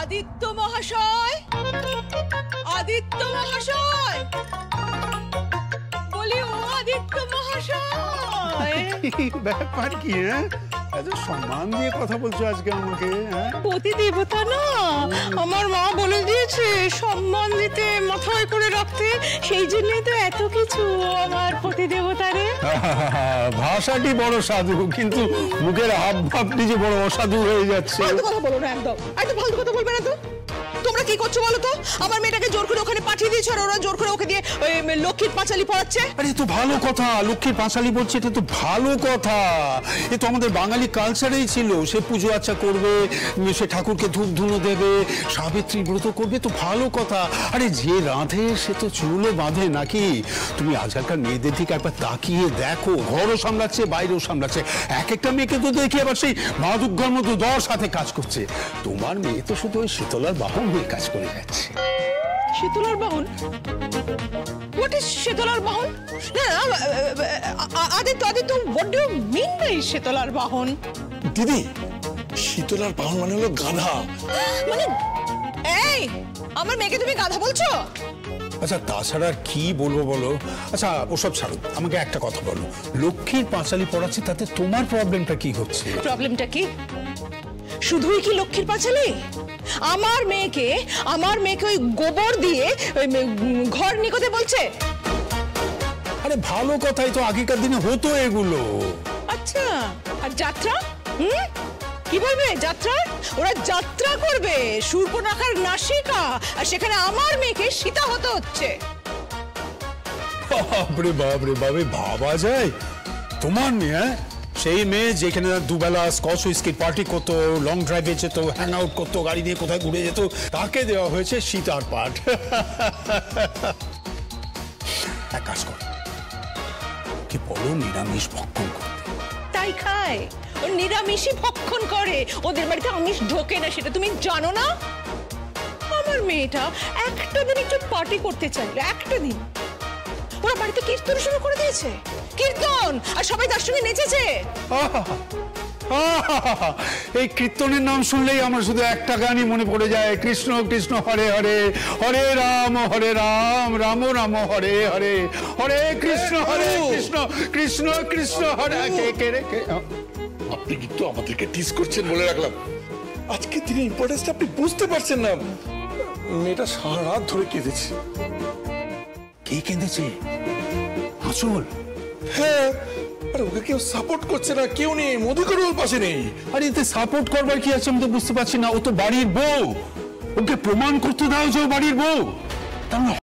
আদিত্য মহাশয়, আদিত্য মহাশয়, বলি ও আদিত্য মহাশয়। ব্যাপার কি? এত সম্মান দিয়ে কথা বলছো আজকে আমাকে? পতি দেবতা না, আমার মা বলে দিয়েছে সম্মান দিতে, মাথায় করে রাখতে, সেই জন্যই তো এত কিছু আমার পতি দেবতারে। ভাষাটি বড় সাধু, কিন্তু মুখের হাব ভাবটি যে বড় অসাধু হয়ে যাচ্ছে। ফালতু কথা বলো না, একদম একদম ফালতু কথা বলবে না তো। তোমরা কি করছো বলো তো? আমার মেয়েটাকে জোর করে ওখানে পাঠিয়ে দিয়েছো, আর ওরা জোর করে ওকে দিয়ে লক্ষ্মীর পাঁচালি পড়াচ্ছে। আরে তো ভালো কথা, লক্ষ্মীর পাঁচালি বলছে, এটা তো ভালো কথা। এ তো আমাদের বাঙালি কালচারেই ছিল। সে পুজো আচ্ছা করবে, সে ঠাকুরকে ধূপ ধুনো দেবে, সাবিত্রী ব্রত করবে, তো ভালো কথা। আরে যে রাঁধে সে তো চুলও বাঁধে নাকি? তুমি আজকালকার মেয়েদের দিকে একবার তাকিয়ে দেখো, ঘরও সামলাচ্ছে, বাইরেও সামলাচ্ছে। এক একটা মেয়েকে তো দেখি আবার সেই মা দুর্গার মতো 10 হাতে কাজ করছে। তোমার মেয়ে তো শুধু ওই শীতলার বাহন হয়ে কাজ করে যাচ্ছে। শীতলার বাহন? হোয়াট ইজ শীতলার বাহন? না Aditya, Aditya, what do you mean by শীতলার বাহন? দিদি, শীতলার বাহন মানে হলো গাধা। মানে এই আমার মেয়েকে তুমি গাধা বলছো? আচ্ছা তাছাড়া আর কি বলবো বলো? আচ্ছা ওসব ছাড়ো, আমাকে একটা কথা বলো, লক্ষ্মীর পাঁচালি পড়াচ্ছে তাতে তোমার প্রবলেমটা কি হচ্ছে? প্রবলেমটা কি? শুধুই কি লক্ষ্মীর পাঁচালি? আমার মেয়েকে ওই গোবর দিয়ে ঘর নিকোতে বলছে। আরে ভালো কথাই তো, আগেকার দিনে হতো এগুলো। আচ্ছা, আর যাত্রা? কি বলবে যাত্রা? ওরা যাত্রা করবে শূর্পণখার নাসিকা, আর সেখানে আমার মেয়েকে সীতা হতে হচ্ছে। বাপরে বাপরে বাপরে, ভাবা যায়? তোমার মেয়ে, সেই মেয়ে যেখানে দুবেলা স্কচ হুইস্কির পার্টি করতো, লং ড্রাইভে যেত, হ্যাং আউট করতো, গাড়ি নিয়ে কোথায় ঘুরে যেত, তাকে দেওয়া হয়েছে সীতার পাঠ। এক কাজ কর, কি বলো নিরামিষ ভক্ষণ করতে। তাই খায়, ও নিরামিষই ভক্ষণ করে, ওদের বাড়িতে আমিষ ঢোকে না, সেটা তুমি জানো না? আমার মেয়েটা একটা দিন একটু পার্টি করতে চাইলো, একটা দিন, ওরা বাড়িতে কীর্তন শুরু করে দিয়েছে, কীর্তন, আর সবাই তার সঙ্গে নেচেছে। এই কীর্তনের নাম শুনলেই আমার শুধু একটা গানই মনে পড়ে যায়, কৃষ্ণ কৃষ্ণ হরে হরে, হরে রাম রাম রাম হরে হরে, হরে কৃষ্ণ কৃষ্ণ কৃষ্ণ হরে। আপনি কিন্তু আমাদেরকে টিস করছেন বলে রাখলাম। আজকে তিনি ইম্পর্টেন্সটা আপনি বুঝতে পারছেন না। মেয়েটা সারা রাত ধরে কেঁদেছে। কে কেঁদেছে? আঁচল? হ্যাঁ, আরে ওকে কেউ সাপোর্ট করছে না, কেউ নেই, মধুকর ওর পাশে নেই। আরে এতে সাপোর্ট করবার কি আছে আমি তো বুঝতে পারছি না। ও তো বাড়ির বউ, ওকে প্রমাণ করতে দাও যে ও বাড়ির বউ। তাহলে